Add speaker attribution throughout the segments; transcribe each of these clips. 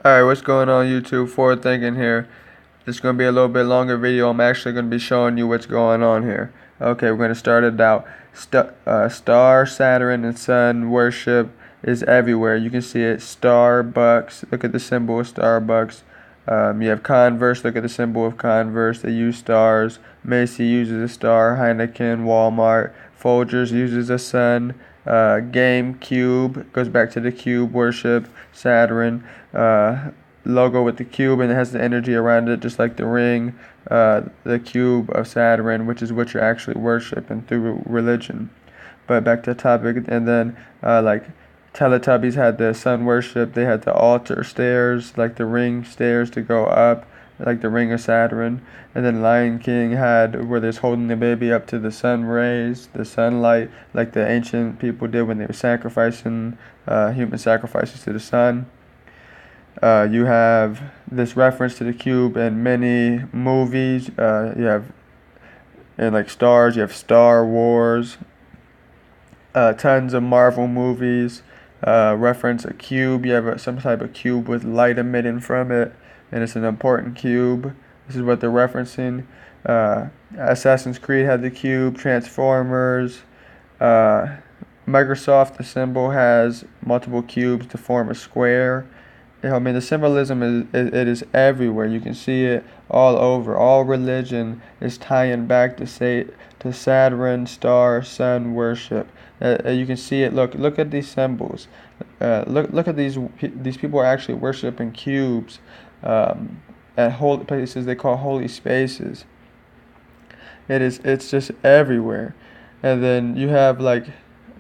Speaker 1: Alright, what's going on YouTube? Forward Thinking here. This is going to be a little bit longer video. I'm actually going to be showing you what's going on here. Okay, we're going to start it out. Star, Saturn, and Sun worship is everywhere. You can see it. Starbucks. Look at the symbol of Starbucks. You have Converse. Look at the symbol of Converse. They use stars. Macy uses a star. Heineken, Walmart. Folgers uses a sun. GameCube goes back to the cube worship. Saturn. Logo with the cube, and it has the energy around it, just like the ring, the cube of Saturn, which is what you're actually worshiping through religion. But back to the topic, and then like Teletubbies had the sun worship. They had the altar stairs, like the ring stairs to go up, like the ring of Saturn. And then Lion King had where they're holding the baby up to the sun rays, the sunlight, like the ancient people did when they were sacrificing human sacrifices to the sun. You have this reference to the cube in many movies. You have in like stars. You have Star Wars. Tons of Marvel movies reference a cube. You have some type of cube with light emitting from it, and it's an important cube. This is what they're referencing. Assassin's Creed had the cube. Transformers. Microsoft, the symbol has multiple cubes to form a square. I mean, the symbolism is everywhere. You can see it all over. All religion is tying back to Saturn, star, sun worship. You can see it. Look at these symbols. Look at these people are actually worshiping cubes at holy places they call holy spaces. It's just everywhere. And then you have like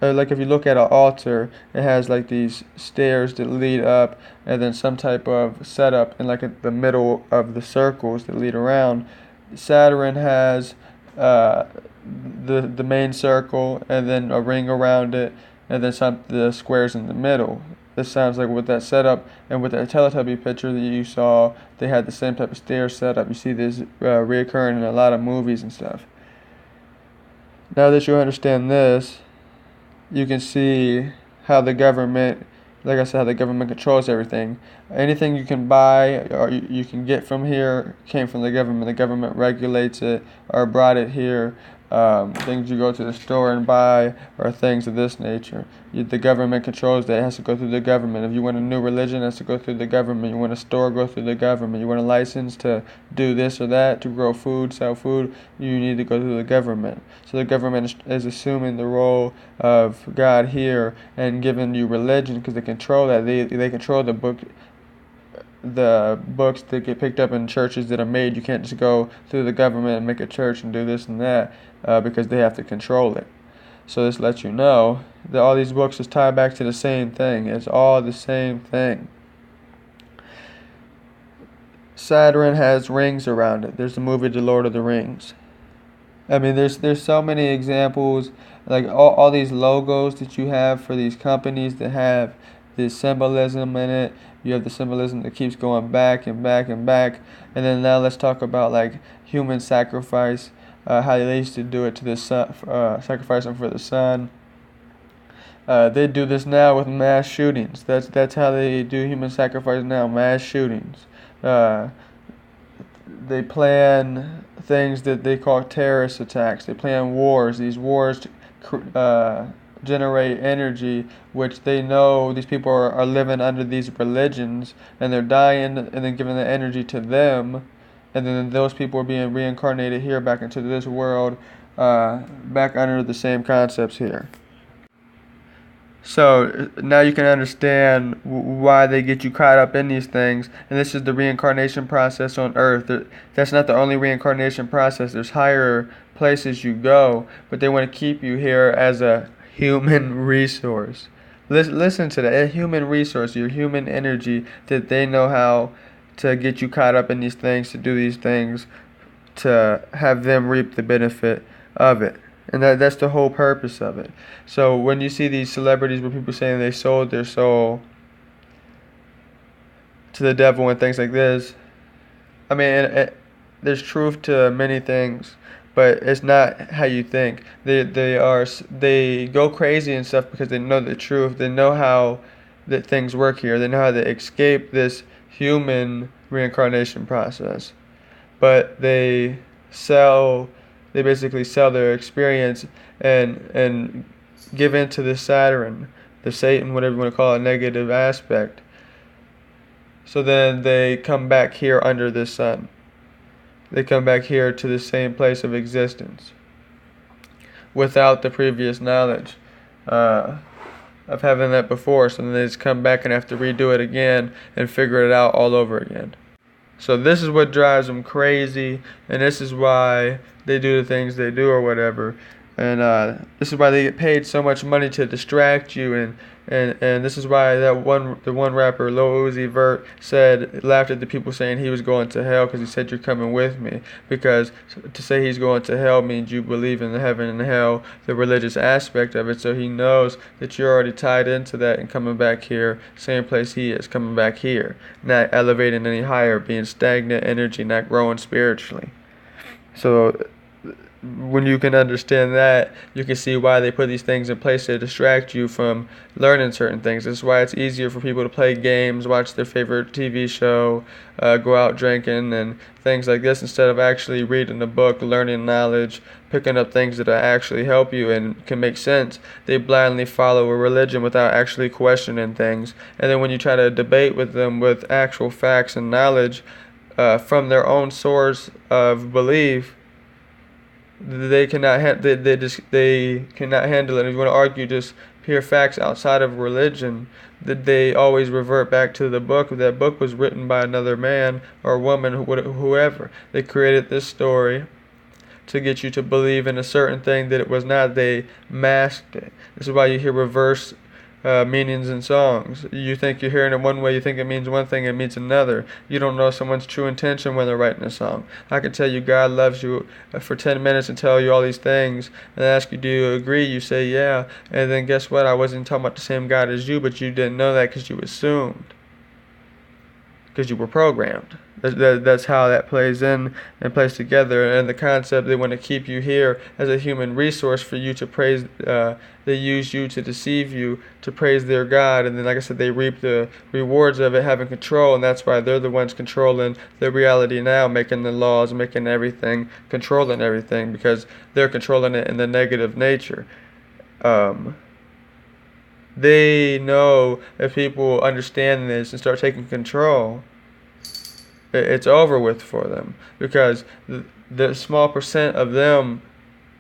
Speaker 1: if you look at an altar, it has like these stairs that lead up, and then some type of setup in like at the middle of the circles that lead around. Saturn has the main circle, and then a ring around it, and then the squares in the middle. This sounds like with that setup and with that Teletubby picture that you saw, they had the same type of stair setup. You see this reoccurring in a lot of movies and stuff. Now that you understand this, you can see how the government, like I said, how the government controls everything. Anything you can buy or you can get from here came from the government. The government regulates it or brought it here. Things you go to the store and buy are things of this nature. The government controls that. It has to go through the government. If you want a new religion, it has to go through the government. You want a store, go through the government. You want a license to do this or that, to grow food, sell food, you need to go through the government. So the government is assuming the role of God here and giving you religion because they control that. They control the books that get picked up in churches that are made. You can't just go through the government and make a church and do this and that because they have to control it. So this lets you know that all these books is tied back to the same thing. It's all the same thing. Saturn has rings around it. There's the movie The Lord of the Rings. I mean, there's so many examples, like all these logos that you have for these companies that have this symbolism in it. You have the symbolism that keeps going back and back and back. And then now let's talk about like human sacrifice, how they used to do it to the sun, sacrificing for the sun. They do this now with mass shootings. That's how they do human sacrifice now, mass shootings. They plan things that they call terrorist attacks. They plan wars. These wars generate energy, which they know these people are living under these religions, and they're dying, and then giving the energy to them, and then those people are being reincarnated here back into this world, back under the same concepts here. So now you can understand why they get you caught up in these things. And this is the reincarnation process on Earth. That's not the only reincarnation process. There's higher places you go, but they want to keep you here as a human resource. Listen to that. A human resource, your human energy, that they know how to get you caught up in these things, to do these things, to have them reap the benefit of it. And that's the whole purpose of it. So when you see these celebrities where people saying they sold their soul to the devil and things like this, I mean, there's truth to many things, but it's not how you think. They go crazy and stuff because they know the truth. They know how that things work here. They know how to escape this human reincarnation process. But they basically sell their experience and give in to the Saturn, the Satan, whatever you want to call it, negative aspect. So then they come back here under the sun. They come back here to the same place of existence without the previous knowledge of having that before. So then they just come back and have to redo it again and figure it out all over again. So this is what drives them crazy, and this is why they do the things they do or whatever. And this is why they get paid so much money to distract you, and this is why the one rapper Lil Uzi Vert laughed at the people saying he was going to hell because he said, "You're coming with me," because to say he's going to hell means you believe in the heaven and hell, the religious aspect of it. So he knows that you're already tied into that and coming back here, same place he is, coming back here, not elevating any higher, being stagnant energy, not growing spiritually. So when you can understand that, you can see why they put these things in place to distract you from learning certain things. This is why it's easier for people to play games, watch their favorite TV show, go out drinking and things like this, instead of actually reading a book, learning knowledge, picking up things that actually help you and can make sense. They blindly follow a religion without actually questioning things. And then when you try to debate with them with actual facts and knowledge from their own source of belief, they cannot they cannot handle it. If you want to argue just pure facts outside of religion, that they always revert back to the book. That book was written by another man or woman, whoever. They created this story to get you to believe in a certain thing that it was not. They masked it. This is why you hear reverse meanings in songs. You think you're hearing it one way, you think it means one thing, it means another. You don't know someone's true intention when they're writing a song. I can tell you God loves you for 10 minutes and tell you all these things and ask you, do you agree? You say yeah, and then guess what? I wasn't talking about the same God as you, but you didn't know that because you assumed, because you were programmed. That's how that plays in and plays together. And the concept, they want to keep you here as a human resource for you to praise. They use you to deceive you, to praise their God. And then, like I said, they reap the rewards of it, having control. And that's why they're the ones controlling the reality now, making the laws, making everything, controlling everything, because they're controlling it in the negative nature. They know if people understand this and start taking control, it's over with for them, because the small percent of them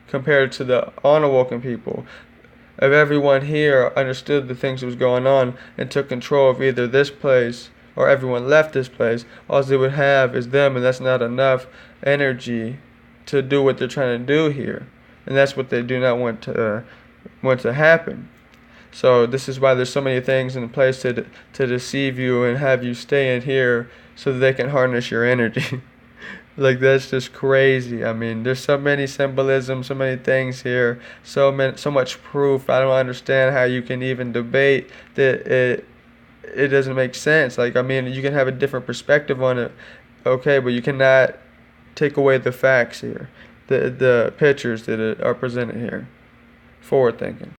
Speaker 1: compared to the unawoken people, of everyone here understood the things that was going on and took control of either this place or everyone left this place, all they would have is them, and that's not enough energy to do what they're trying to do here, and that's what they do not want to happen. So this is why there's so many things in place to deceive you and have you stay in here so that they can harness your energy. Like, that's just crazy. I mean, there's so many symbolism, so many things here, so much proof. I don't understand how you can even debate that it doesn't make sense. Like, I mean, you can have a different perspective on it, okay, but you cannot take away the facts here, the pictures that are presented here. Forward thinking.